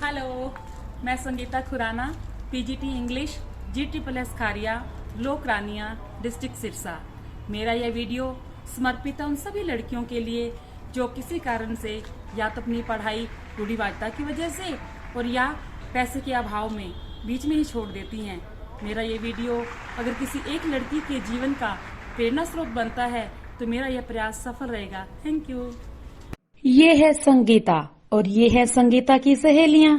Hello, मैं Sangeeta Khurana, PGT English, GSSS Kharia, लोक Rania, district Sirsa. मेरा यह वीडियो समर्पित है उन सभी लड़कियों के लिए जो किसी कारण से या तो अपनी पढ़ाई रूढ़िवादिता की वजह से और या पैसे के अभाव में बीच में ही छोड़ देती हैं। मेरा ये वीडियो अगर किसी एक लड़की के जीवन का प्रेरणा स्रोत बनता है तो मेरा यह प्रयास सफल रहेगा। Thank you. ये है संगीता और ये है संगीता की सहेलियां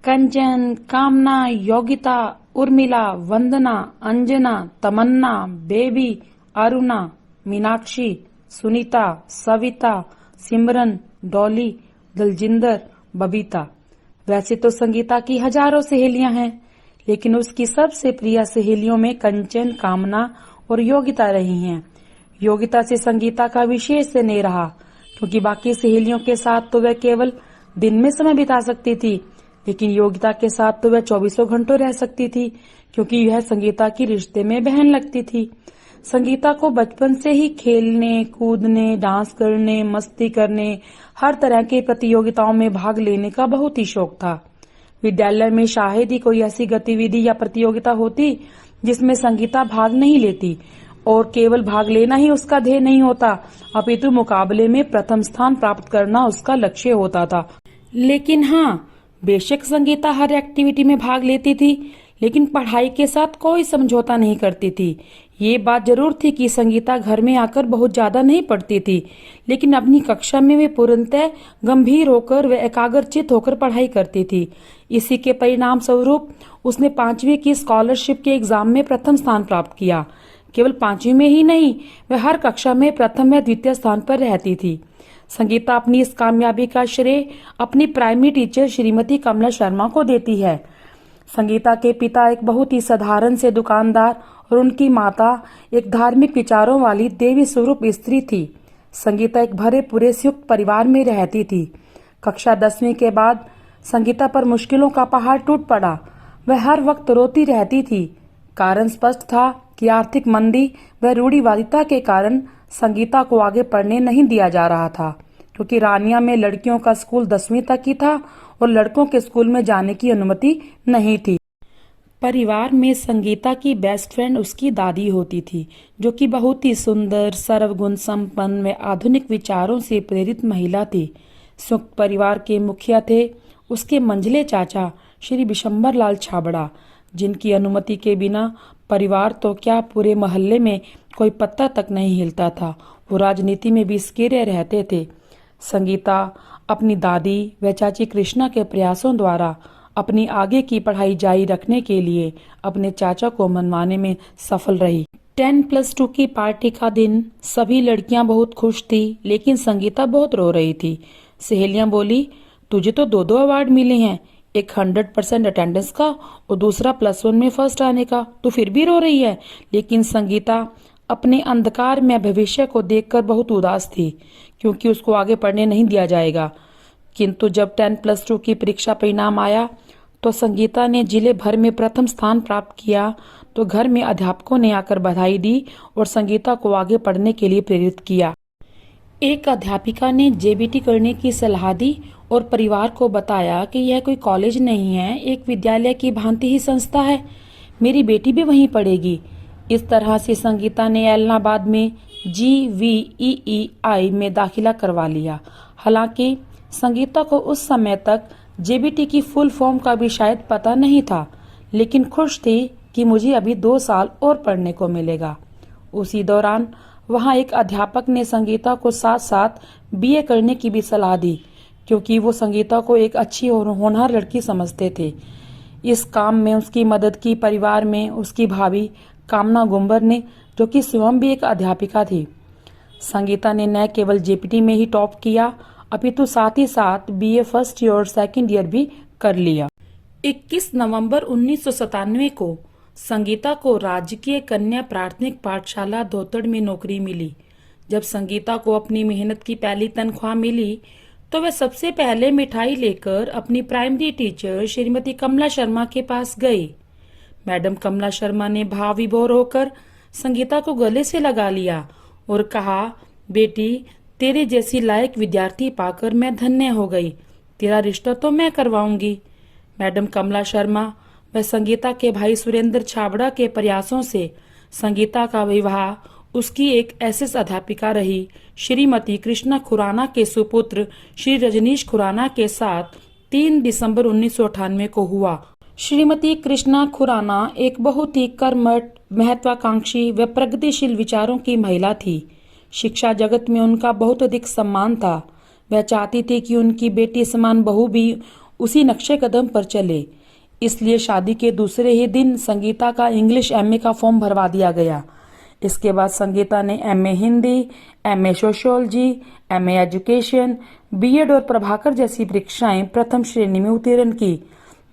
कंचन, कामना, योगिता, उर्मिला, वंदना, अंजना, तमन्ना, बेबी, अरुणा, मीनाक्षी, सुनीता, सविता, सिमरन, डॉली, दलजिंदर, बबीता। वैसे तो संगीता की हजारों सहेलियां हैं, लेकिन उसकी सबसे प्रिय सहेलियों में कंचन, कामना और योगिता रही हैं। योगिता से संगीता का विशेष स्नेह रहा, क्योंकि बाकी सहेलियों के साथ तो वह केवल दिन में समय बिता सकती थी, लेकिन योगिता के साथ तो वह 24 घंटों रह सकती थी, क्योंकि यह संगीता की रिश्ते में बहन लगती थी। संगीता को बचपन से ही खेलने, कूदने, डांस करने, मस्ती करने, हर तरह की प्रतियोगिताओं में भाग लेने का बहुत ही शौक था। विद्यालय में शायद ही कोई ऐसी गतिविधि या प्रतियोगिता होती जिसमें संगीता भाग नहीं लेती, और केवल भाग लेना ही उसका ध्येय नहीं होता, अपितु मुकाबले में प्रथम स्थान प्राप्त करना उसका लक्ष्य होता था। लेकिन हाँ, बेशक संगीता हर एक्टिविटी में भाग लेती थी, लेकिन पढ़ाई के साथ कोई समझौता नहीं करती थी। ये बात जरूर थी कि संगीता घर में आकर बहुत ज्यादा नहीं पढ़ती थी, लेकिन अपनी कक्षा में वे पूर्णतः गंभीर होकर व एकाग्रचित होकर पढ़ाई करती थी। इसी के परिणाम स्वरूप उसने 5वीं की स्कॉलरशिप के एग्जाम में प्रथम स्थान प्राप्त किया। केवल 5वीं में ही नहीं, वह हर कक्षा में प्रथम या द्वितीय स्थान पर रहती थी। संगीता अपनी इस कामयाबी का श्रेय अपनी प्राइमरी टीचर श्रीमती कमला शर्मा को देती है। संगीता के पिता एक बहुत ही साधारण से दुकानदार और उनकी माता एक धार्मिक विचारों वाली देवी स्वरूप स्त्री थी। संगीता एक भरे पूरे संयुक्त परिवार में रहती थी। कक्षा 10वीं के बाद संगीता पर मुश्किलों का पहाड़ टूट पड़ा। वह हर वक्त रोती रहती थी। कारण स्पष्ट था कि आर्थिक मंदी व रूढ़िवादिता के कारण संगीता को आगे पढ़ने नहीं दिया जा रहा था, क्योंकि रानिया में लड़कियों का स्कूल 10वीं तक ही था और लड़कों के स्कूल में जाने की अनुमति नहीं थी। परिवार में संगीता की बेस्ट फ्रेंड उसकी दादी होती थी, जो कि बहुत ही सुंदर, सर्वगुण संपन्न व आधुनिक विचारों से प्रेरित महिला थी। संयुक्त परिवार के मुखिया थे उसके मंझले चाचा श्री बिशंबर लाल छाबड़ा, जिनकी अनुमति के बिना परिवार तो क्या पूरे मोहल्ले में कोई पत्ता तक नहीं हिलता था। वो राजनीति में भी सक्रिय रहते थे। संगीता अपनी दादी व चाची कृष्णा के प्रयासों द्वारा अपनी आगे की पढ़ाई जारी रखने के लिए अपने चाचा को मनवाने में सफल रही। 10+2 की पार्टी का दिन सभी लड़कियां बहुत खुश थी, लेकिन संगीता बहुत रो रही थी। सहेलियां बोली, तुझे तो 2 अवार्ड मिले हैं, एक 100% अटेंडेंस का और दूसरा +1 में फर्स्ट आने का, तो फिर भी रो रही है। लेकिन संगीता अपने अंधकार में भविष्य को देखकर बहुत उदास थी, क्योंकि उसको आगे पढ़ने नहीं दिया जाएगा। किंतु जब 10+2 की परीक्षा परिणाम आया तो संगीता ने जिले भर में प्रथम स्थान प्राप्त किया, तो घर में अध्यापकों ने आकर बधाई दी और संगीता को आगे पढ़ने के लिए प्रेरित किया। एक अध्यापिका ने जेबीटी करने की सलाह दी और परिवार को बताया कि यह कोई कॉलेज नहीं है, एक विद्यालय की भांति ही संस्था है, मेरी बेटी भी वहीं पढ़ेगी। इस तरह से संगीता ने एलनाबाद में GVEEI में दाखिला करवा लिया। हालांकि संगीता को उस समय तक जेबीटी की फुल फॉर्म का भी शायद पता नहीं था, लेकिन खुश थी कि मुझे अभी 2 साल और पढ़ने को मिलेगा। उसी दौरान वहां एक अध्यापक ने संगीता को साथ साथ BA करने की भी सलाह दी, क्योंकि वो संगीता को एक अच्छी और होनहार लड़की समझते थे। इस काम में उसकी मदद की परिवार में उसकी भाभी कामना गुंबर ने, जो कि स्वयं भी एक अध्यापिका थी। संगीता ने न केवल जेपीटी में ही टॉप किया, अपितु साथ ही साथ BA फर्स्ट ईयर और सेकंड ईयर भी कर लिया। 21 नवंबर 1997 को संगीता को राजकीय कन्या प्राथमिक पाठशाला धोतड़ में नौकरी मिली। जब संगीता को अपनी मेहनत की पहली तनख्वाह मिली तो वह सबसे पहले मिठाई लेकर अपनी प्राइमरी टीचर श्रीमती कमला शर्मा के पास गई। मैडम कमला शर्मा ने भाव विभोर होकर संगीता को गले से लगा लिया और कहा, बेटी, तेरे जैसी लायक विद्यार्थी पाकर मैं धन्य हो गई। तेरा रिश्ता तो मैं करवाऊंगी। मैडम कमला शर्मा व संगीता के भाई सुरेंद्र छाबड़ा के प्रयासों से संगीता का विवाह उसकी एक एसएस अध्यापिका रही श्रीमती कृष्णा खुराना के सुपुत्र श्री रजनीश खुराना के साथ 3 दिसंबर 1998 को हुआ। श्रीमती कृष्णा खुराना एक बहुत ही कर्मठ, महत्वाकांक्षी व प्रगतिशील विचारों की महिला थी। शिक्षा जगत में उनका बहुत अधिक सम्मान था। वह चाहती थी कि उनकी बेटी समान बहू भी उसी नक्शे कदम पर चले। इसलिए शादी के दूसरे ही दिन संगीता का इंग्लिश एमए का फॉर्म भरवा दिया गया। इसके बाद संगीता ने MA Hindi, MA sociology, MA education, BEd और प्रभाकर जैसी परीक्षाएं प्रथम श्रेणी में उत्तीर्ण की,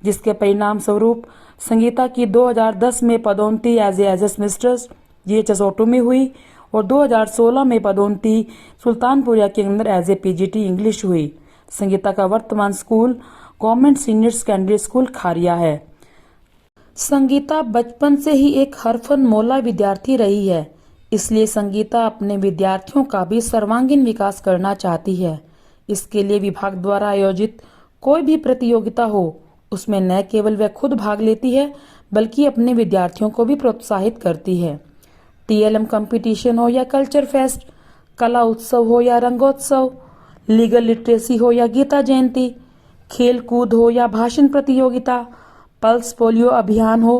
जिसके परिणाम स्वरूप संगीता की 2010 में पदोन्नति एज मिस्ट्रेस जीएचएस ऑटो में हुई और 2016 में पदोन्नति सुल्तानपुरिया के अंदर एज ए पीजीटी इंग्लिश हुई। संगीता का वर्तमान school government senior secondary school Khariya है। संगीता बचपन से ही एक हरफन मौला विद्यार्थी रही है, इसलिए संगीता अपने विद्यार्थियों का भी सर्वांगीण विकास करना चाहती है। इसके लिए विभाग द्वारा आयोजित कोई भी प्रतियोगिता हो, उसमें न केवल वह खुद भाग लेती है बल्कि अपने विद्यार्थियों को भी प्रोत्साहित करती है। टीएलएम कंपटीशन हो या कल्चर फेस्ट, कला उत्सव हो या रंगोत्सव, लीगल लिटरेसी हो या गीता जयंती, खेल कूद हो या भाषण प्रतियोगिता, पल्स पोलियो अभियान हो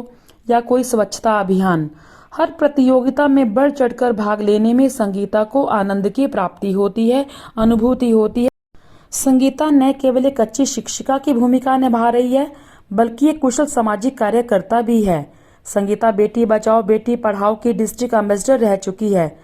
या कोई स्वच्छता अभियान, हर प्रतियोगिता में बढ़ चढ़कर भाग लेने में संगीता को आनंद की प्राप्ति होती है, अनुभूति होती है। संगीता न केवल एक अच्छी शिक्षिका की भूमिका निभा रही है बल्कि एक कुशल सामाजिक कार्यकर्ता भी है। संगीता बेटी बचाओ बेटी पढ़ाओ की डिस्ट्रिक्ट एम्बेसडर रह चुकी है।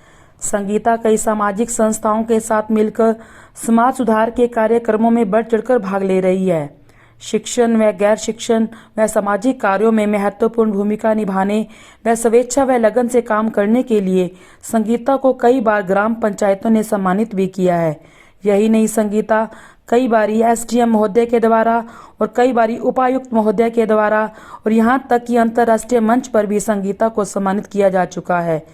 संगीता कई सामाजिक संस्थाओं के साथ मिलकर समाज सुधार के कार्यक्रमों में बढ़ चढ़कर भाग ले रही है। शिक्षण व गैर शिक्षण व सामाजिक कार्यों में महत्वपूर्ण भूमिका निभाने व स्वेच्छा व लगन से काम करने के लिए संगीता को कई बार ग्राम पंचायतों ने सम्मानित भी किया है। यही नहीं, संगीता कई बारी एसडीएम महोदय के द्वारा और कई बारी उपायुक्त महोदय के द्वारा और यहाँ तक कि अंतर्राष्ट्रीय मंच पर भी संगीता को सम्मानित किया जा चुका है।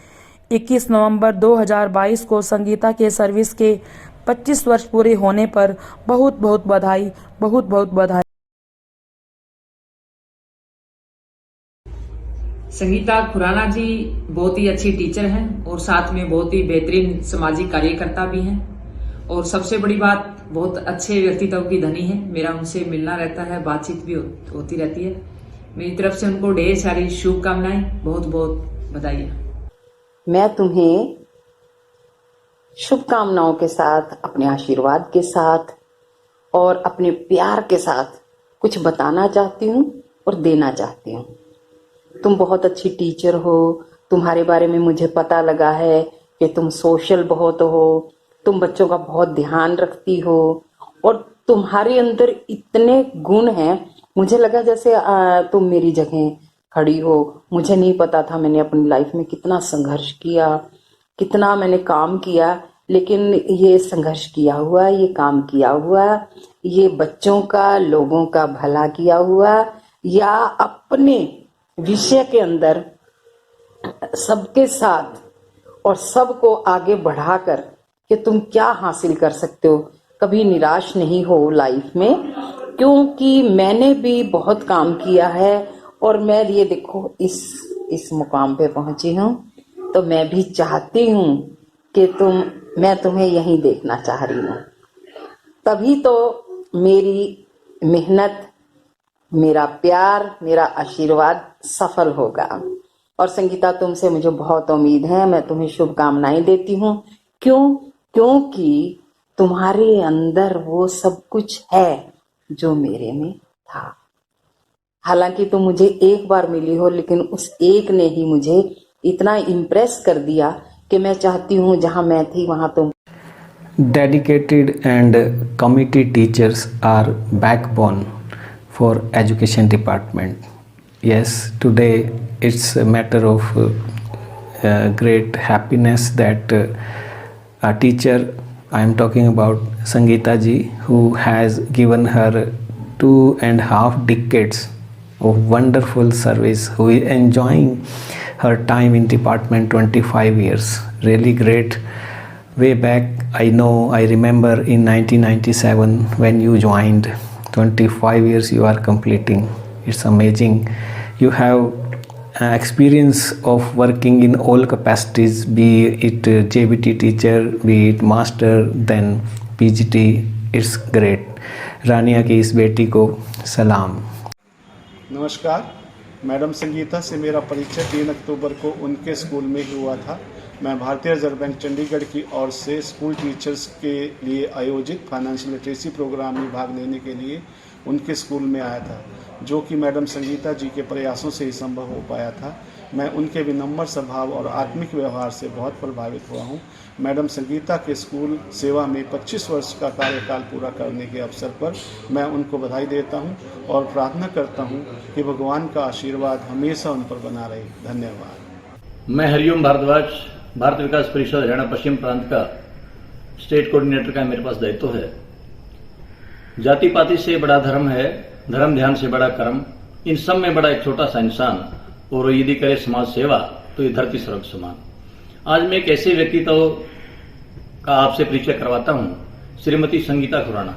21 नवंबर 2022 को संगीता के सर्विस के 25 वर्ष पूरे होने पर बहुत बहुत बधाई, बहुत बहुत बधाई। संगीता खुराना जी बहुत ही अच्छी टीचर हैं और साथ में बहुत ही बेहतरीन सामाजिक कार्यकर्ता भी हैं और सबसे बड़ी बात, बहुत अच्छे व्यक्तित्व की धनी है। मेरा उनसे मिलना रहता है, बातचीत भी होती रहती है। मेरी तरफ से उनको ढेर सारी शुभकामनाएं, बहुत बहुत बधाई। मैं तुम्हें शुभकामनाओं के साथ, अपने आशीर्वाद के साथ और अपने प्यार के साथ कुछ बताना चाहती हूँ और देना चाहती हूँ। तुम बहुत अच्छी टीचर हो। तुम्हारे बारे में मुझे पता लगा है कि तुम सोशल बहुत हो, तुम बच्चों का बहुत ध्यान रखती हो और तुम्हारे अंदर इतने गुण हैं। मुझे लगा जैसे तुम मेरी जगह खड़ी हो। मुझे नहीं पता था, मैंने अपनी लाइफ में कितना संघर्ष किया, कितना मैंने काम किया, लेकिन ये संघर्ष किया हुआ, ये काम किया हुआ, ये बच्चों का, लोगों का भला किया हुआ या अपने विषय के अंदर सबके साथ और सबको आगे बढ़ाकर कि तुम क्या हासिल कर सकते हो, कभी निराश नहीं हो लाइफ में। क्योंकि मैंने भी बहुत काम किया है और मैं ये देखो इस मुकाम पे पहुंची हूँ, तो मैं भी चाहती हूँ कि मैं तुम्हें यहीं देखना चाह रही हूँ। तभी तो मेरी मेहनत, मेरा प्यार, मेरा आशीर्वाद सफल होगा। और संगीता, तुमसे मुझे बहुत उम्मीद है। मैं तुम्हें शुभकामनाएं देती हूँ। क्योंकि तुम्हारे अंदर वो सब कुछ है जो मेरे में था। हालांकि तुम मुझे एक बार मिली हो, लेकिन उस एक ने ही मुझे इतना इम्प्रेस कर दिया कि मैं चाहती हूँ जहाँ मैं थी वहाँ तुम। Dedicated and committed teachers are backbone for education department. Yes, today it's a matter of great happiness that a teacher, I am talking about Sangeeta ji, who has given her 2.5 decades of wonderful service, who is enjoying her time in department 25 years. Really great. Way back, I remember in 1997 when you joined, 25 years you are completing. It's amazing. You have experience of working in all capacities, be it JBT teacher, be it master, then PGT. It's great. रानिया की इस बेटी को सलाम। नमस्कार, madam Sangeeta से मेरा परिचय 3 अक्टूबर को उनके स्कूल में ही हुआ था। मैं भारतीय रिजर्व बैंक चंडीगढ़ की ओर से स्कूल टीचर्स के लिए आयोजित फाइनेंशियल लिटरेसी प्रोग्राम में भाग लेने के लिए उनके स्कूल में आया था, जो कि मैडम संगीता जी के प्रयासों से ही संभव हो पाया था। मैं उनके विनम्र स्वभाव और आत्मिक व्यवहार से बहुत प्रभावित हुआ हूँ। मैडम संगीता के स्कूल सेवा में 25 वर्ष का कार्यकाल पूरा करने के अवसर पर मैं उनको बधाई देता हूँ और प्रार्थना करता हूँ कि भगवान का आशीर्वाद हमेशा उन पर बना रहे। धन्यवाद। मैं हरिओम भारद्वाज, भारत विकास परिषद हरियाणा पश्चिम प्रांत का स्टेट कोऑर्डिनेटर का मेरे पास दायित्व है। जाति पाति से बड़ा धर्म है, धर्म ध्यान से बड़ा कर्म, इन सब में बड़ा एक छोटा सा इंसान, और यदि करे समाज सेवा तो ये धरती स्वर्ग समान। आज मैं एक ऐसे व्यक्तित्व का आपसे परिचय करवाता हूं, श्रीमती संगीता खुराना,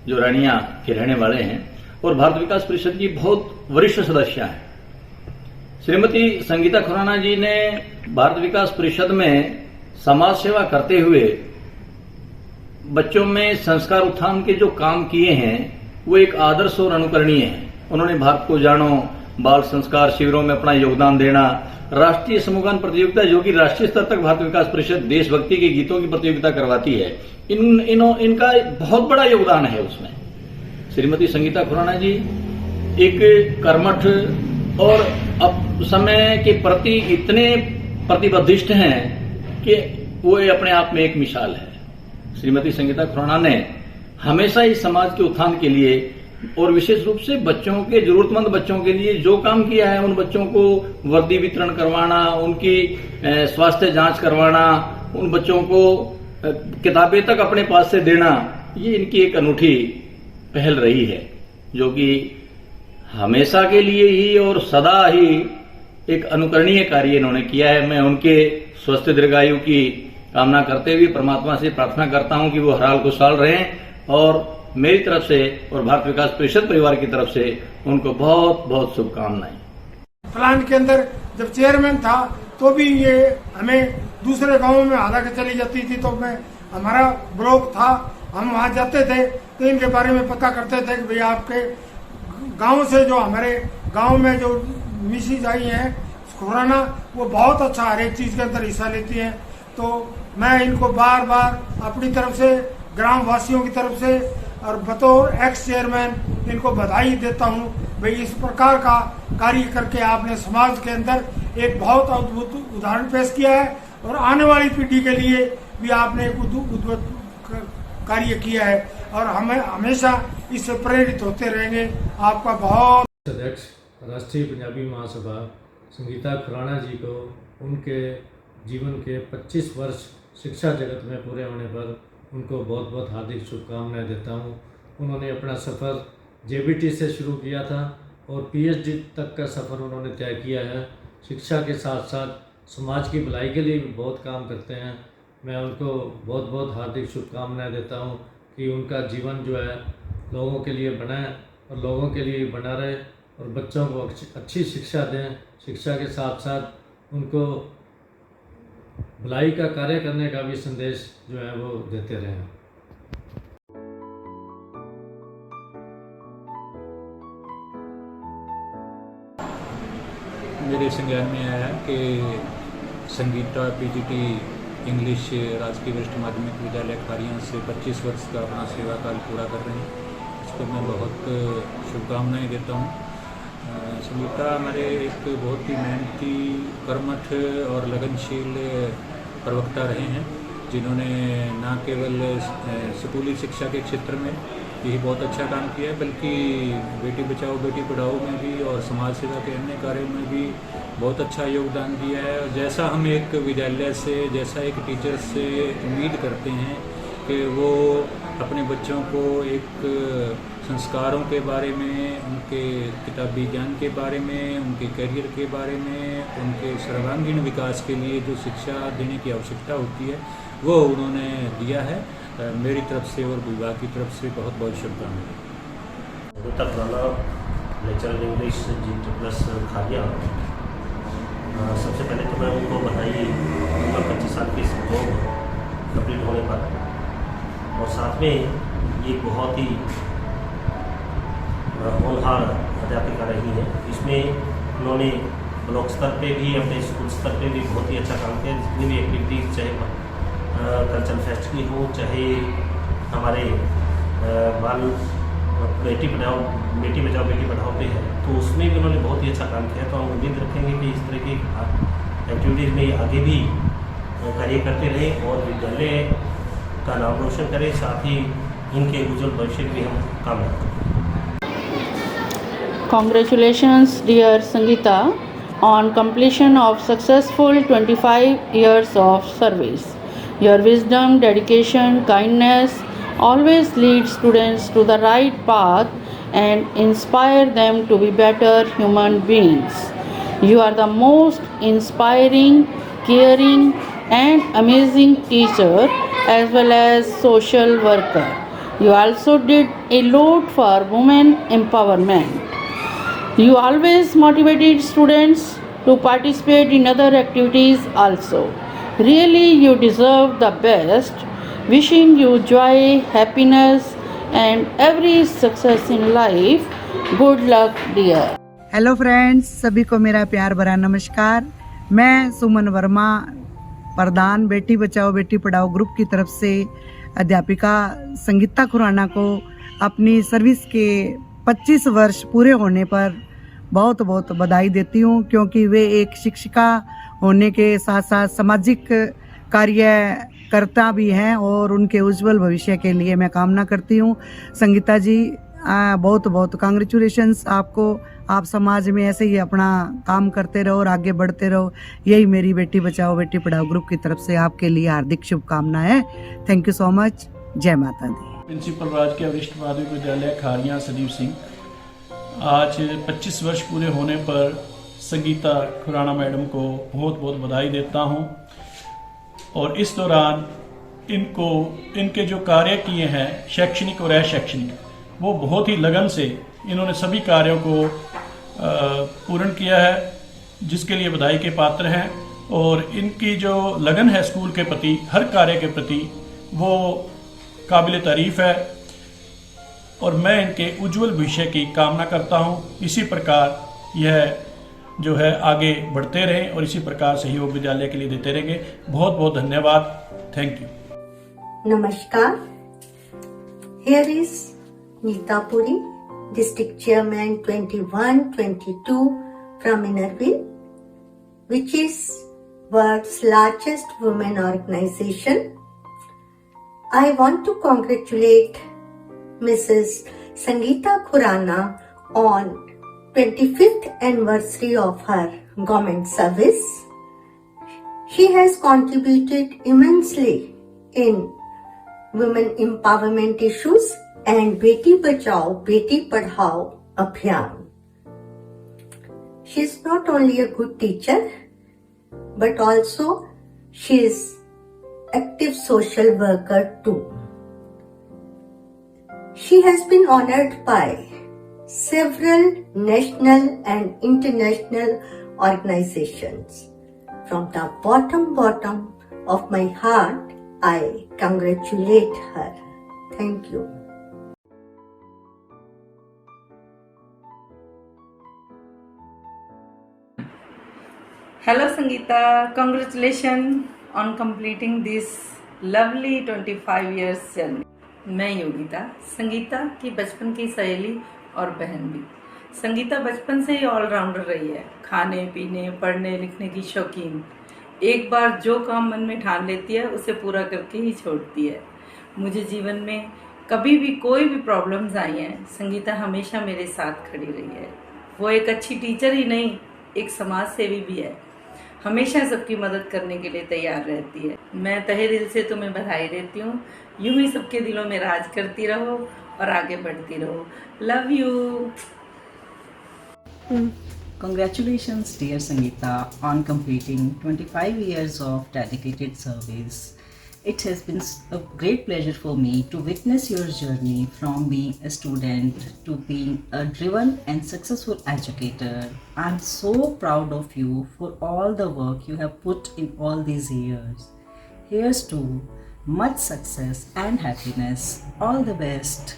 जो रानिया के रहने वाले हैं और भारत विकास परिषद की बहुत वरिष्ठ सदस्य हैं। श्रीमती संगीता खुराना जी ने भारत विकास परिषद में समाज सेवा करते हुए बच्चों में संस्कार उत्थान के जो काम किए हैं वो एक आदर्श और अनुकरणीय है। उन्होंने भारत को जानो, बाल संस्कार शिविरों में अपना योगदान देना, राष्ट्रीय समूहगान प्रतियोगिता जो कि राष्ट्रीय स्तर तक भारत विकास परिषद देशभक्ति के गीतों की प्रतियोगिता करवाती है, इनका बहुत बड़ा योगदान है उसमें। श्रीमती संगीता खुराना जी एक कर्मठ और अब समय के प्रति इतने प्रतिबद्धिष्ट हैं कि वो अपने आप में एक मिसाल है। श्रीमती संगीता खुराना ने हमेशा ही समाज के उत्थान के लिए और विशेष रूप से बच्चों के, जरूरतमंद बच्चों के लिए जो काम किया है, उन बच्चों को वर्दी वितरण करवाना, उनकी स्वास्थ्य जांच करवाना, उन बच्चों को किताबें तक अपने पास से देना, ये इनकी एक अनूठी पहल रही है, जो कि हमेशा के लिए ही और सदा ही एक अनुकरणीय कार्य इन्होंने किया है। मैं उनके स्वस्थ दीर्घायु की कामना करते हुए परमात्मा से प्रार्थना करता हूं कि वो हर हाल खुशहाल रहें और मेरी तरफ से और भारत विकास परिषद परिवार की तरफ से उनको बहुत बहुत शुभकामनाएं। प्लांट के अंदर जब चेयरमैन था तो भी ये हमें दूसरे गांवों में हारा के चली जाती थी, तो मैं हमारा ब्लॉक था, हम वहां जाते थे तो इनके बारे में पता करते थे कि भैया आपके गांव से जो हमारे गांव में जो मिसिज आई हैं खुराना, वो बहुत अच्छा हर एक चीज के अंदर हिस्सा लेती हैं। तो मैं इनको बार बार अपनी तरफ से, ग्राम वासियों की तरफ से और बतौर एक्स चेयरमैन इनको बधाई देता हूं। भाई इस प्रकार का कार्य करके आपने समाज के अंदर एक बहुत अद्भुत उदाहरण पेश किया है और आने वाली पीढ़ी के लिए भी आपने एक अद्भुत कार्य किया है और हमें हमेशा इससे प्रेरित होते रहेंगे। आपका बहुत अध्यक्ष राष्ट्रीय पंजाबी महासभा संगीता खुराना जी को उनके जीवन के 25 वर्ष शिक्षा जगत में पूरे होने पर उनको बहुत बहुत हार्दिक शुभकामनाएं देता हूं। उन्होंने अपना सफ़र जेबीटी से शुरू किया था और पीएचडी तक का सफ़र उन्होंने तय किया है। शिक्षा के साथ साथ समाज की भलाई के लिए भी बहुत काम करते हैं। मैं उनको बहुत बहुत हार्दिक शुभकामनाएं देता हूं कि उनका जीवन जो है लोगों के लिए बने और लोगों के लिए बना रहे और बच्चों को अच्छी शिक्षा दें। शिक्षा के साथ साथ उनको भलाई का कार्य करने का भी संदेश जो है वो देते रहें। मेरे संज्ञान में आया कि संगीता पीजीटी इंग्लिश राजकीय वरिष्ठ माध्यमिक विद्यालय खारियां से 25 वर्ष का अपना सेवा काल पूरा कर रहे हैं। इसको मैं बहुत शुभकामनाएं देता हूं। संगीता हमारे एक बहुत ही मेहनती, कर्मठ और लगनशील प्रवक्ता रहे हैं, जिन्होंने न केवल स्कूली शिक्षा के क्षेत्र में यही बहुत अच्छा काम किया है, बल्कि बेटी बचाओ बेटी पढ़ाओ में भी और समाज सेवा के अन्य कार्यों में भी बहुत अच्छा योगदान दिया है। और जैसा हम एक विद्यालय से, जैसा एक टीचर से उम्मीद करते हैं कि वो अपने बच्चों को एक संस्कारों के बारे में, उनके किताबी ज्ञान के बारे में, उनके करियर के बारे में, उनके सर्वांगीण विकास के लिए जो शिक्षा देने की आवश्यकता होती है वो उन्होंने दिया है। मेरी तरफ से और विभाग की तरफ से बहुत बहुत शुभकामनाएं। Sangeeta Khurana, lecturer English GT+ Kharia. सबसे पहले तो मैं उनको बधाई दूंगा 25 साल की जॉब कंप्लीट होने पर, और साथ में ये बहुत ही होनहार अध्यापिका रही है। इसमें उन्होंने ब्लॉक स्तर पे भी, अपने स्कूल स्तर पे भी बहुत ही अच्छा काम किया। जितनी भी एक्टिविटीज़, चाहे कल्चरल फेस्ट की हो, चाहे हमारे बाल बेटी बचाओ बेटी पढ़ाओ पे है, तो उसमें भी उन्होंने बहुत ही अच्छा काम किया। तो हम उम्मीद रखेंगे कि इस तरह की एक्टिविटीज़ में आगे भी कार्य करते रहें और विद्यालय का नाम रोशन करें, साथ ही इनके उज्जवल भविष्य की हम कामना करें। Congratulations, dear Sangeeta, on completion of successful 25 years of service. Your wisdom, dedication, kindness always lead students to the right path and inspire them to be better human beings. You are the most inspiring, caring, and amazing teacher as well as social worker. You also did a lot for women empowerment. You always motivated students to participate in other activities also. Really, you deserve the best. Wishing you joy, happiness, and every success in life. Good luck, dear. Hello friends, सभी को मेरा प्यार भरा नमस्कार। मैं सुमन वर्मा, प्रधान Beti Bachao Beti Padhao group की तरफ से अध्यापिका संगीता खुराना को अपनी सर्विस के 25 वर्ष पूरे होने पर बहुत बहुत बधाई देती हूँ, क्योंकि वे एक शिक्षिका होने के साथ साथ सामाजिक कार्यकर्ता भी हैं और उनके उज्जवल भविष्य के लिए मैं कामना करती हूँ। संगीता जी, बहुत बहुत कांग्रेचुलेशंस आपको। आप समाज में ऐसे ही अपना काम करते रहो और आगे बढ़ते रहो, यही मेरी बेटी बचाओ बेटी पढ़ाओ ग्रुप की तरफ से आपके लिए हार्दिक शुभकामनाएं। Thank you so much. जय माता दी। प्रिंसिपल राजकीय वरिष्ठ माध्यमिक विद्यालय खारिया संदीप सिंह, आज 25 वर्ष पूरे होने पर संगीता खुराना मैडम को बहुत बहुत बधाई देता हूं, और इस दौरान इनके जो कार्य किए हैं शैक्षणिक और अशैक्षणिक, वो बहुत ही लगन से इन्होंने सभी कार्यों को पूर्ण किया है, जिसके लिए बधाई के पात्र हैं। और इनकी जो लगन है स्कूल के प्रति, हर कार्य के प्रति, वो काबिल तारीफ है, और मैं इनके उज्जवल भविष्य की कामना करता हूं। इसी प्रकार यह जो है आगे बढ़ते रहें और इसी प्रकार सहयोग विद्यालय के लिए देते रहेंगे। बहुत बहुत धन्यवाद। Thank you. नमस्कार। Here is Neeta Puri, District Chairman 21-22 from Innerville, which is world's largest women organization. I want to congratulate Mrs. Sangeeta Khurana on 25th anniversary of her government service. She has contributed immensely in women empowerment issues and Beti Bachao Beti Padhao Abhiyan. She is not only a good teacher, but also she is active social worker too. She has been honored by several national and international organizations. From the bottom of my heart, I congratulate her. Thank you. Hello Sangeeta, congratulations on completing this lovely 25 years journey. मैं योगिता, संगीता की बचपन की सहेली और बहन भी। संगीता बचपन से ही ऑलराउंडर रही है, खाने पीने पढ़ने लिखने की शौकीन। एक बार जो काम मन में ठान लेती है उसे पूरा करके ही छोड़ती है। मुझे जीवन में कभी भी कोई भी प्रॉब्लम्स आई हैं, संगीता हमेशा मेरे साथ खड़ी रही है। वो एक अच्छी टीचर ही नहीं, एक समाज सेवी भी है। हमेशा सबकी मदद करने के लिए तैयार रहती है। मैं तहे दिल से तुम्हें बधाई देती हूँ। यूं ही सबके दिलों में राज करती रहो और आगे बढ़ती रहो। Love you. Congratulations, dear Sangeeta, on completing 25 years of dedicated service. It has been a great pleasure for me to witness your journey from being a student to being a driven and successful educator. I'm so proud of you for all the work you have put in all these years. Here's to much success and happiness. All the best.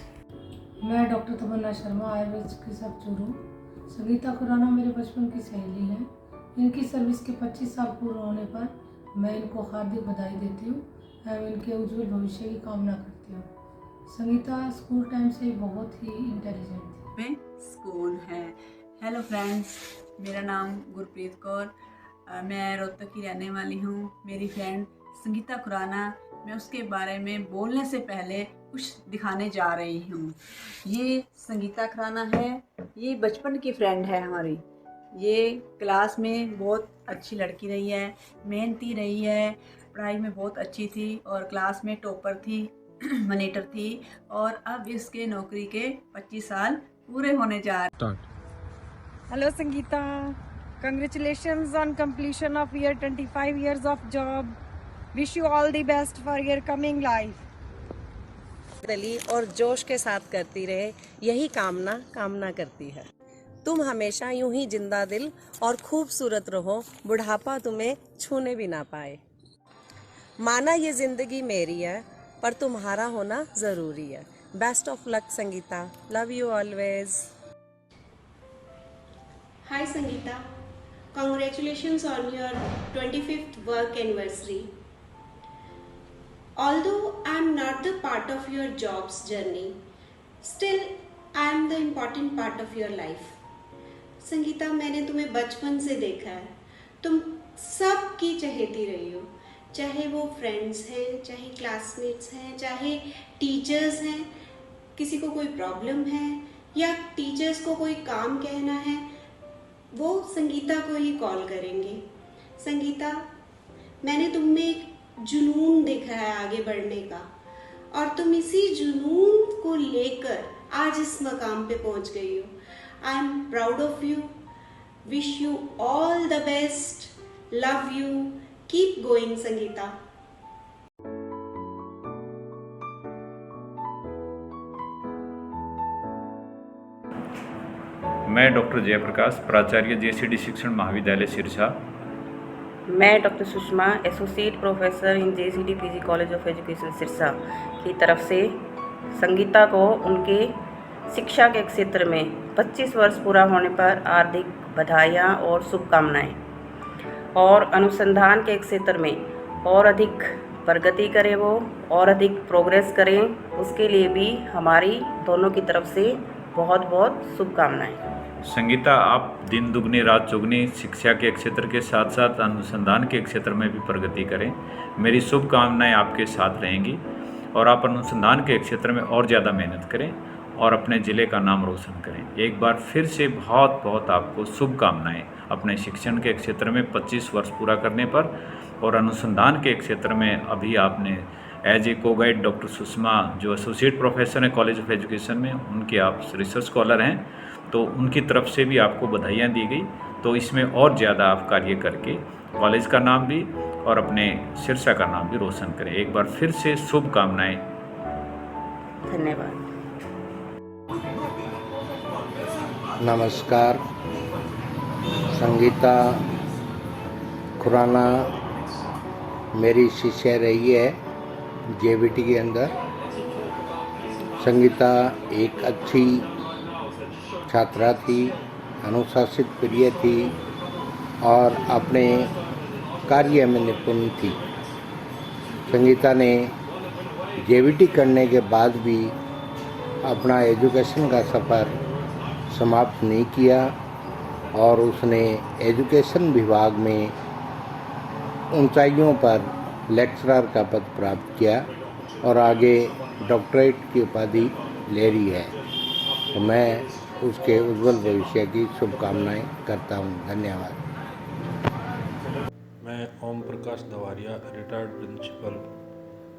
मैं doctor तमन्ना शर्मा आयुर्वेद चिकित्सक चूरू। संगीता खुराना मेरे बचपन की सहेली हैं। इनकी service के 25 साल पूरे होने पर मैं इनको हार्दिक बधाई देती हूँ एवं इनके उज्जवल भविष्य की कामना करती हूँ। संगीता स्कूल टाइम से बहुत ही इंटेलिजेंट थी। में स्कूल है। हेलो फ्रेंड्स, मेरा नाम गुरप्रीत कौर, मैं रोहतक की रहने वाली हूँ। मेरी फ्रेंड संगीता खुराना, मैं उसके बारे में बोलने से पहले कुछ दिखाने जा रही हूँ। ये संगीता खुराना है, ये बचपन की फ्रेंड है हमारी। ये क्लास में बहुत अच्छी लड़की रही है, मेहनती रही है, पढ़ाई में बहुत अच्छी थी और क्लास में टॉपर थी, मॉनिटर थी और अब इसके नौकरी के 25 साल पूरे होने जा रहे हैं। Hello Sangeeta, congratulations on completion of your 25 years of job. Wish you all the best for your coming life. दली और जोश के साथ करती रहे, यही कामना करती है। तुम हमेशा यूं ही जिंदा दिल और खूबसूरत रहो, बुढ़ापा तुम्हें छूने भी ना पाए। माना ये जिंदगी मेरी है, पर तुम्हारा होना ज़रूरी है। Best of luck Sangeeta, love you always. Hi Sangeeta, congratulations on your 25th work anniversary. Although I am not the part of your job's journey, still I am the important part of your life. Sangeeta, मैंने तुम्हें बचपन से देखा है, तुम सबकी चहेती रही हो, चाहे वो फ्रेंड्स हैं, चाहे क्लासमेट्स हैं, चाहे टीचर्स हैं। किसी को कोई प्रॉब्लम है या टीचर्स को कोई काम कहना है, वो संगीता को ही कॉल करेंगे। संगीता, मैंने तुम में एक जुनून देखा है आगे बढ़ने का, और तुम इसी जुनून को लेकर आज इस मकाम पे पहुंच गई हो। I am proud of you, wish you all the best, love you, keep going Sangeeta. मैं डॉक्टर जयप्रकाश, प्राचार्य जेसीडी शिक्षण महाविद्यालय सिरसा। मैं doctor Sushma, associate professor in जेसीडी PG college of education Sirsa की तरफ से संगीता को उनके शिक्षा के क्षेत्र में 25 वर्ष पूरा होने पर हार्दिक बधाइयाँ और शुभकामनाएँ, और अनुसंधान के क्षेत्र में और अधिक प्रगति करें, वो और अधिक प्रोग्रेस करें, उसके लिए भी हमारी दोनों की तरफ से बहुत बहुत शुभकामनाएँ। संगीता, आप दिन दुगनी रात चौगनी शिक्षा के क्षेत्र के साथ साथ अनुसंधान के क्षेत्र में भी प्रगति करें। मेरी शुभकामनाएं आपके साथ रहेंगी और आप अनुसंधान के क्षेत्र में और ज़्यादा मेहनत करें और अपने ज़िले का नाम रोशन करें। एक बार फिर से बहुत बहुत आपको शुभकामनाएं अपने शिक्षण के क्षेत्र में 25 वर्ष पूरा करने पर, और अनुसंधान के क्षेत्र में अभी आपने एज ए को गाइड डॉक्टर सुषमा जो एसोसिएट प्रोफेसर हैं कॉलेज ऑफ एजुकेशन में, उनके आप रिसर्च स्कॉलर हैं, तो उनकी तरफ से भी आपको बधाइयाँ दी गई। तो इसमें और ज़्यादा आप कार्य करके कॉलेज का नाम भी और अपने सिरसा का नाम भी रोशन करें। एक बार फिर से शुभकामनाएं। धन्यवाद। नमस्कार। संगीता खुराना मेरी शिष्य रही है जेबीटी के अंदर। संगीता एक अच्छी छात्रा थी, अनुशासित प्रिय थी और अपने कार्य में निपुण थी। संगीता ने जेबीटी करने के बाद भी अपना एजुकेशन का सफ़र समाप्त नहीं किया और उसने एजुकेशन विभाग में ऊंचाइयों पर लेक्चरर का पद प्राप्त किया और आगे डॉक्टरेट की उपाधि ले रही है। तो मैं उसके उज्जवल भविष्य की शुभकामनाएं करता हूं। धन्यवाद। मैं ओम प्रकाश दवारिया, रिटायर्ड प्रिंसिपल,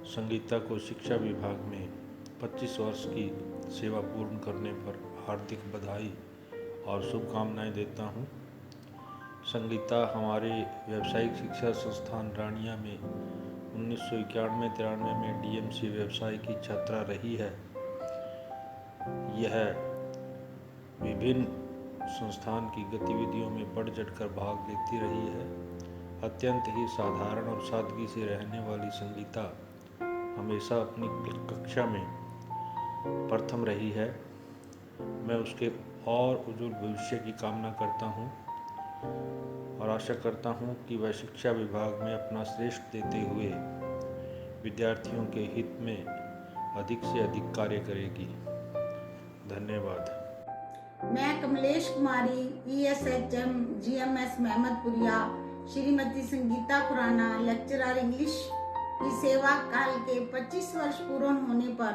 संगीता को शिक्षा विभाग में 25 वर्ष की सेवा पूर्ण करने पर हार्दिक बधाई और शुभकामनाएं देता हूं। संगीता हमारे व्यावसायिक शिक्षा संस्थान रानिया में 1991-93 में डीएमसी व्यवसाय की छात्रा रही है। यह विभिन्न संस्थान की गतिविधियों में बढ़ चढ़कर भाग लेती रही है। अत्यंत ही साधारण और सादगी से रहने वाली संगीता हमेशा अपनी कक्षा में प्रथम रही है। मैं उसके और उज्जवल भविष्य की कामना करता हूँ और आशा करता हूँ कि वह शिक्षा विभाग में अपना श्रेष्ठ देते हुए विद्यार्थियों के हित में अधिक से अधिक कार्य करेगी। धन्यवाद। मैं Kamlesh Kumari ESHM GMS Mahmadpuriya Shrimati Sangeeta Khurana lecturer English की सेवा काल के 25 वर्ष पूर्ण होने पर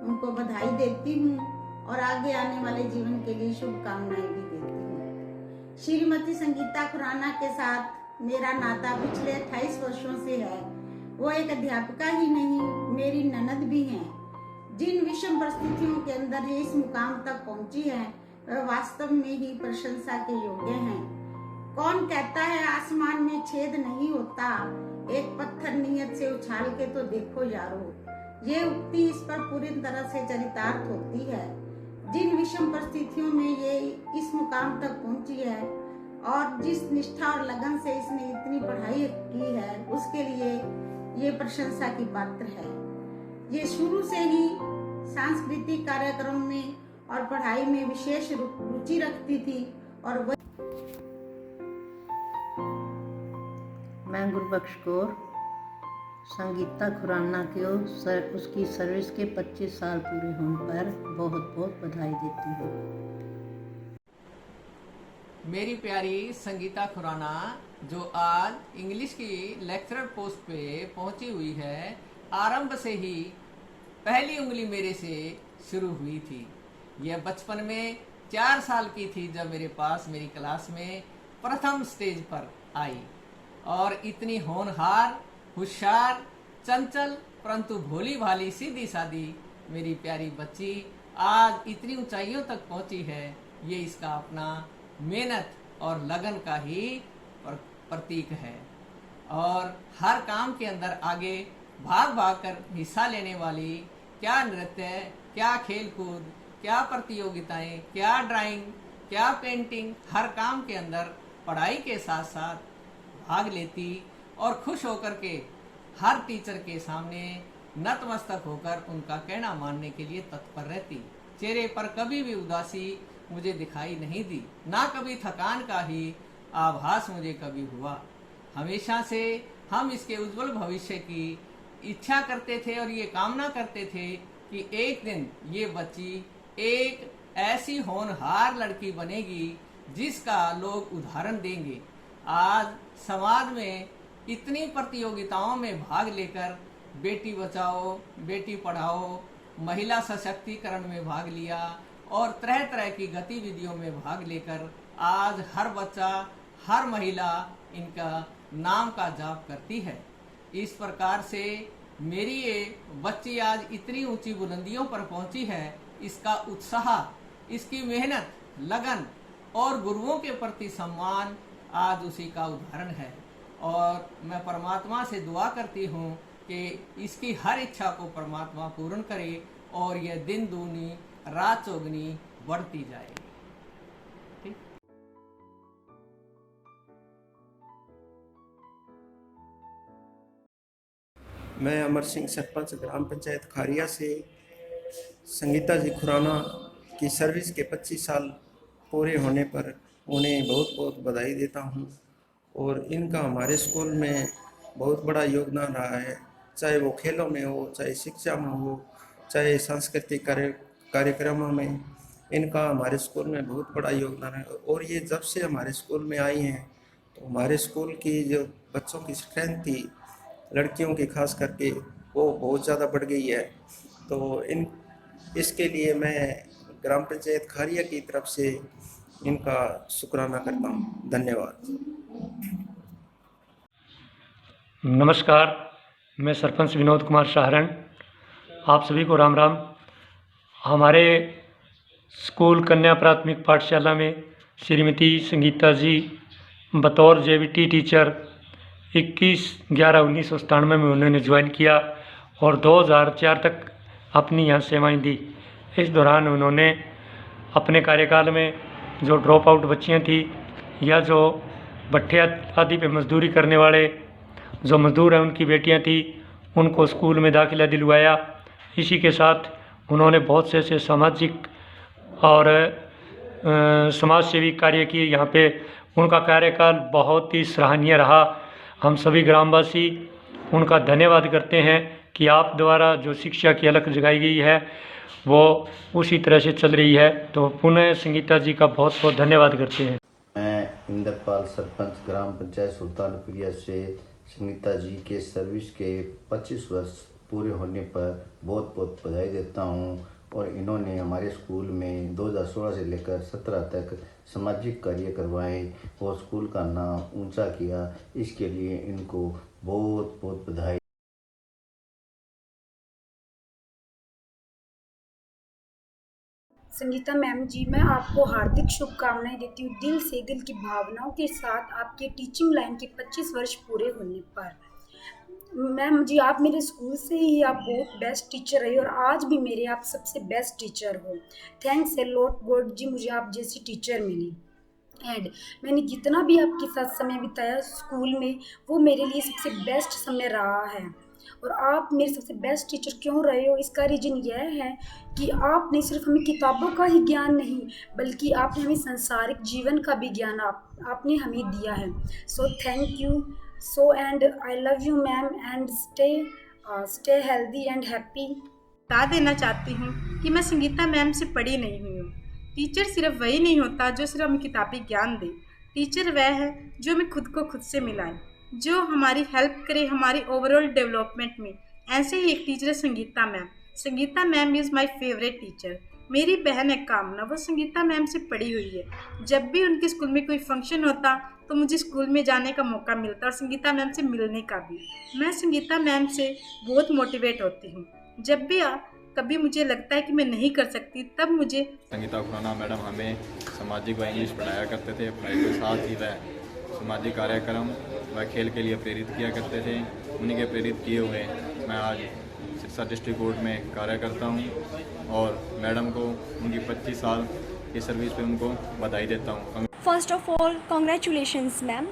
उनको बधाई देती हूँ और आगे आने वाले जीवन के लिए शुभकामनाएं भी देती हूँ। श्रीमती संगीता खुराना के साथ मेरा नाता पिछले 28 वर्षों से है। वो एक अध्यापिका ही नहीं, मेरी ननद भी हैं। जिन विषम परिस्थितियों के अंदर ये इस मुकाम तक पहुंची है वह वास्तव में ही प्रशंसा के योग्य हैं। कौन कहता है आसमान में छेद नहीं होता, एक पत्थर नियत से उछाल के तो देखो यारो। ये उक्ति इस पर पूरी तरह से चरितार्थ होती है। जिन विषम परिस्थितियों में ये इस मुकाम तक पहुंची है और जिस निष्ठा और लगन से इसने इतनी पढ़ाई की है उसके लिए ये प्रशंसा की पात्र है। ये शुरू से ही सांस्कृतिक कार्यक्रम में और पढ़ाई में विशेष रुचि रखती थी और वह मैं गुरबख्श कौर संगीता खुराना को उसकी सर्विस के 25 साल पूरे होने पर बहुत बहुत बधाई देती हूँ। मेरी प्यारी संगीता खुराना जो आज इंग्लिश की लेक्चरर पोस्ट पे पहुंची हुई है, आरंभ से ही पहली उंगली मेरे से शुरू हुई थी। यह बचपन में 4 साल की थी जब मेरे पास मेरी क्लास में प्रथम स्टेज पर आई और इतनी होनहार, होशियार, चंचल परंतु भोली भाली सीधी सादी मेरी प्यारी बच्ची आज इतनी ऊंचाइयों तक पहुंची है। ये इसका अपना मेहनत और लगन का ही प्रतीक है और हर काम के अंदर आगे भाग भाग कर हिस्सा लेने वाली, क्या नृत्य, क्या खेल कूद, क्या प्रतियोगिताएं, क्या ड्राइंग, क्या पेंटिंग, हर काम के अंदर पढ़ाई के साथ साथ भाग लेती और खुश होकर के हर टीचर के सामने नतमस्तक होकर उनका कहना मानने के लिए तत्पर रहती। चेहरे पर कभी भी उदासी मुझे दिखाई नहीं दी, ना कभी थकान का ही आभास मुझे कभी हुआ। हमेशा से हम इसके उज्जवल भविष्य की इच्छा करते थे और ये कामना करते थे कि एक दिन ये बच्ची एक ऐसी होनहार लड़की बनेगी जिसका लोग उदाहरण देंगे। आज समाज में इतनी प्रतियोगिताओं में भाग लेकर बेटी बचाओ, बेटी पढ़ाओ, महिला सशक्तिकरण में भाग लिया और तरह तरह की गतिविधियों में भाग लेकर आज हर बच्चा, हर महिला इनका नाम का जाप करती है। इस प्रकार से मेरी ये बच्ची आज इतनी ऊंची बुलंदियों पर पहुंची है, इसका उत्साह, इसकी मेहनत, लगन और गुरुओं के प्रति सम्मान आज उसी का उदाहरण है। और मैं परमात्मा से दुआ करती हूँ कि इसकी हर इच्छा को परमात्मा पूर्ण करे और यह दिन दूनी रात चौगनी बढ़ती जाए। ठीक। मैं अमर सिंह सरपंच ग्राम पंचायत खारिया से संगीता जी खुराना की सर्विस के 25 साल पूरे होने पर उन्हें बहुत बहुत बधाई देता हूं और इनका हमारे स्कूल में बहुत बड़ा योगदान रहा है, चाहे वो खेलों में हो, चाहे शिक्षा में हो, चाहे सांस्कृतिक कार्यक्रमों में। इनका हमारे स्कूल में बहुत बड़ा योगदान है और ये जब से हमारे स्कूल में आई हैं तो हमारे स्कूल की जो बच्चों की स्ट्रेंथ थी, लड़कियों की खास करके, वो बहुत ज़्यादा बढ़ गई है। तो इसके लिए मैं ग्राम पंचायत खारिया की तरफ से इनका शुक्राना करता हूँ। धन्यवाद। नमस्कार, मैं सरपंच विनोद कुमार शाहरण, आप सभी को राम राम। हमारे स्कूल कन्या प्राथमिक पाठशाला में श्रीमती संगीता जी बतौर JVT टीचर 21/11/1997 में उन्होंने ज्वाइन किया और 2004 तक अपनी यहाँ सेवाएं दी। इस दौरान उन्होंने अपने कार्यकाल में जो ड्रॉप आउट बच्चियाँ थी या जो भट्ठे आदि पे मजदूरी करने वाले जो मजदूर हैं उनकी बेटियां थी, उनको स्कूल में दाखिला दिलवाया। इसी के साथ उन्होंने बहुत से ऐसे सामाजिक और समाज सेवी कार्य किए। यहाँ पे उनका कार्यकाल बहुत ही सराहनीय रहा। हम सभी ग्रामवासी उनका धन्यवाद करते हैं कि आप द्वारा जो शिक्षा की अलख जगाई गई है वो उसी तरह से चल रही है। तो पुनः संगीता जी का बहुत बहुत धन्यवाद करते हैं। मैं इंद्रपाल सरपंच ग्राम पंचायत सुल्तानपुरिया से संगीता जी के सर्विस के 25 वर्ष पूरे होने पर बहुत बहुत बधाई देता हूँ। और इन्होंने हमारे स्कूल में 2016 से लेकर 17 तक सामाजिक कार्य करवाए और स्कूल का नाम ऊंचा किया। इसके लिए इनको बहुत बहुत बधाई। संगीता मैम जी, मैं आपको हार्दिक शुभकामनाएं देती हूँ दिल से, दिल की भावनाओं के साथ आपके टीचिंग लाइन के 25 वर्ष पूरे होने पर। मैम जी, आप मेरे स्कूल से ही आप बहुत बेस्ट टीचर रहे और आज भी मेरे आप सबसे बेस्ट टीचर हो। थैंक्स ए लॉट गॉड जी, मुझे आप जैसी टीचर मिली। एंड मैंने जितना भी आपके साथ समय बिताया स्कूल में वो मेरे लिए सबसे बेस्ट समय रहा है। और आप मेरे सबसे बेस्ट टीचर क्यों रहे हो, इसका रीज़न यह है कि आपने सिर्फ हमें किताबों का ही ज्ञान नहीं बल्कि आपने हमें सांसारिक जीवन का भी ज्ञान आपने हमें दिया है। So thank you so and I love you ma'am and stay healthy and happy. बता देना चाहती हूँ कि मैं संगीता मैम से पढ़ी नहीं हुई हूँ। टीचर सिर्फ वही नहीं होता जो सिर्फ हमें किताबी ज्ञान दे। टीचर वह है जो हमें खुद को खुद से मिलाए, जो हमारी हेल्प करे हमारी ओवरऑल डेवलपमेंट में। ऐसे ही एक टीचर है Sangeeta ma'am. Sangeeta ma'am is my favourite teacher. मेरी बहन है कामना, वो संगीता मैम से पढ़ी हुई है। जब भी उनके स्कूल में कोई फंक्शन होता तो मुझे स्कूल में जाने का मौका मिलता और संगीता मैम से मिलने का भी। मैं संगीता मैम से बहुत मोटिवेट होती हूँ। जब भी कभी मुझे लगता है कि मैं नहीं कर सकती तब मुझे संगीता खुराना मैडम हमें सामाजिक व इंग्लिश पढ़ाया करते थे। पढ़ाई के साथ ही वह सामाजिक कार्यक्रम व खेल के लिए प्रेरित किया करते थे। उन्हीं के प्रेरित किए हुए मैं आज सिरसा डिस्ट्रिक्ट कोर्ट में कार्य करता हूं और मैडम को उनकी 25 साल की सर्विस पे उनको बधाई देता हूं। First of all, congratulations ma'am.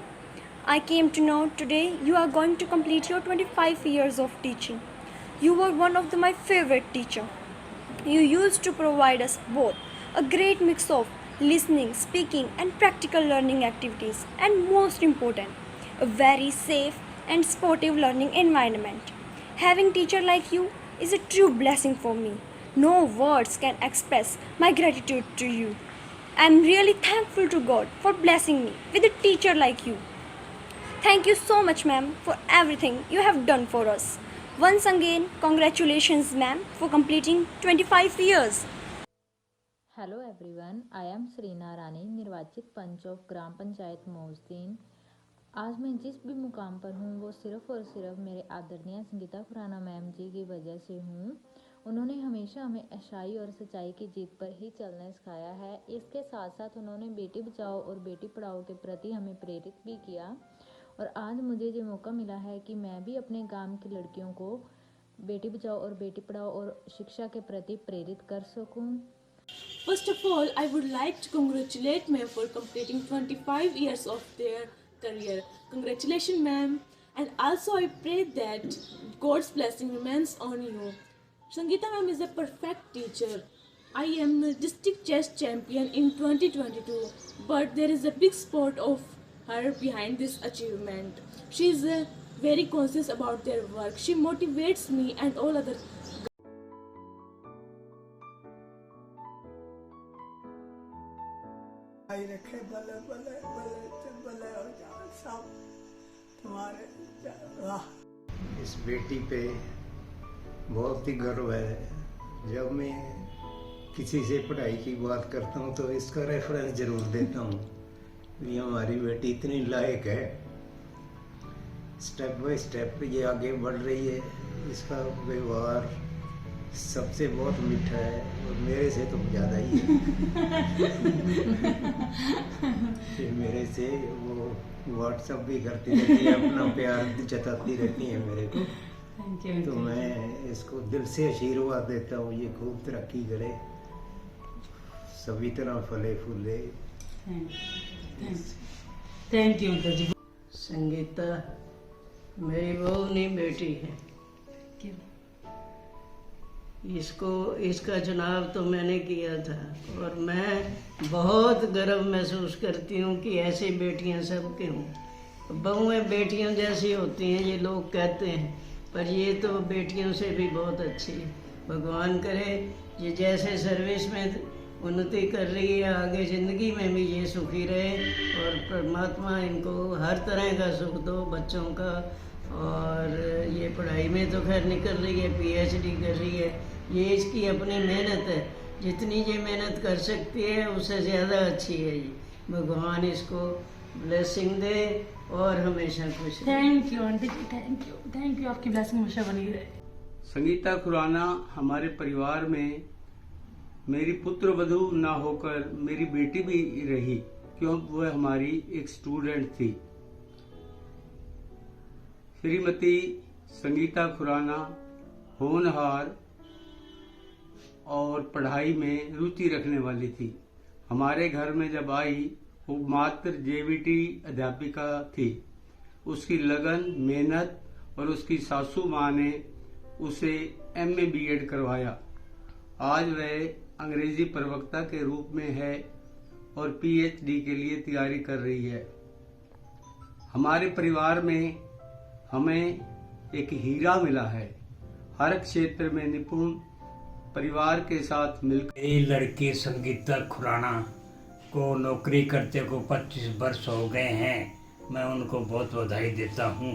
I came to know today you are going to complete your 25 years of teaching. You were one of my favorite teacher. You used to provide us both a great mix of listening, speaking and practical learning activities, and most important, a very safe and sportive learning environment. Having teacher like you is a true blessing for me. No words can express my gratitude to you. I am really thankful to God for blessing me with a teacher like you. Thank you so much ma'am for everything you have done for us. Once again, congratulations ma'am for completing 25 years. Hello everyone, I am Shrina Rani, निर्वाचित panch of gram panchayat मौजदीन। आज मैं जिस भी मुकाम पर हूँ वो सिर्फ़ और सिर्फ मेरे आदरणीय संगीता खुराना मैम जी की वजह से हूँ। उन्होंने हमेशा हमें अच्छाई और सच्चाई की जीत पर ही चलना सिखाया है। इसके साथ साथ उन्होंने बेटी बचाओ और बेटी पढ़ाओ के प्रति हमें प्रेरित भी किया और आज मुझे ये मौका मिला है कि मैं भी अपने गांव की लड़कियों को बेटी बचाओ और बेटी पढ़ाओ और शिक्षा के प्रति प्रेरित कर सकूं। First of all, I would like to congratulate ma'am for completing 25 years of their career. Congratulations ma'am, and also I pray that God's blessing remains on you. Sangeeta ma'am is a perfect teacher. I am a district chess champion in 2022, but there is a big support of her behind this achievement. She is very conscious about their work. She motivates me and all other. रखे भले भले भले से भले हो जाओ सब तुम्हारे। वाह, इस बेटी पे बहुत ही गर्व है। जब मैं किसी से पढ़ाई की बात करता हूँ तो इसका रेफरेंस जरूर देता हूँ। ये हमारी बेटी इतनी लायक है, स्टेप बाय स्टेप ये आगे बढ़ रही है। इसका व्यवहार सबसे बहुत मीठा है और मेरे से तो ज़्यादा ही है। फिर मेरे से वो व्हाट्सअप भी करती रहती है, अपना प्यार जताती रहती है मेरे को। तो मैं इसको दिल से आशीर्वाद देता हूँ, ये खूब तरक्की करे, सभी तरह फले फूले। थैंक यू अंकल जी। संगीता मेरी बहू नहीं बेटी है। इसका चुनाव तो मैंने किया था और मैं बहुत गर्व महसूस करती हूँ कि ऐसी बेटियाँ सबके हों। बहुएं बेटियों जैसी होती हैं ये लोग कहते हैं, पर ये तो बेटियों से भी बहुत अच्छी है। भगवान करे ये जैसे सर्विस में उन्नति कर रही है, आगे ज़िंदगी में भी ये सुखी रहे और परमात्मा इनको हर तरह का सुख दो बच्चों का। और ये पढ़ाई में तो खैर निकल रही है, PhD कर रही है, ये इसकी अपनी मेहनत है, जितनी ये मेहनत कर सकती है उससे ज़्यादा अच्छी है ये। भगवान इसको ब्लेसिंग दे और हमेशा खुश रहे। Thank you aunty ji, thank you, आपकी ब्लेसिंग हमेशा बनी रहे। संगीता खुराना हमारे परिवार में मेरी पुत्र वधू ना होकर मेरी बेटी भी रही, क्योंकि वह हमारी एक स्टूडेंट थी। श्रीमती संगीता खुराना होनहार और पढ़ाई में रुचि रखने वाली थी। हमारे घर में जब आई वो मात्र JVT अध्यापिका थी। उसकी लगन, मेहनत और उसकी सासू माँ ने उसे MA BEd करवाया। आज वह अंग्रेजी प्रवक्ता के रूप में है और PhD के लिए तैयारी कर रही है। हमारे परिवार में हमें एक हीरा मिला है, हर क्षेत्र में निपुण परिवार के साथ मिलकर। मेरी लड़की संगीता खुराना को नौकरी करते को 25 वर्ष हो गए हैं। मैं उनको बहुत बधाई देता हूँ।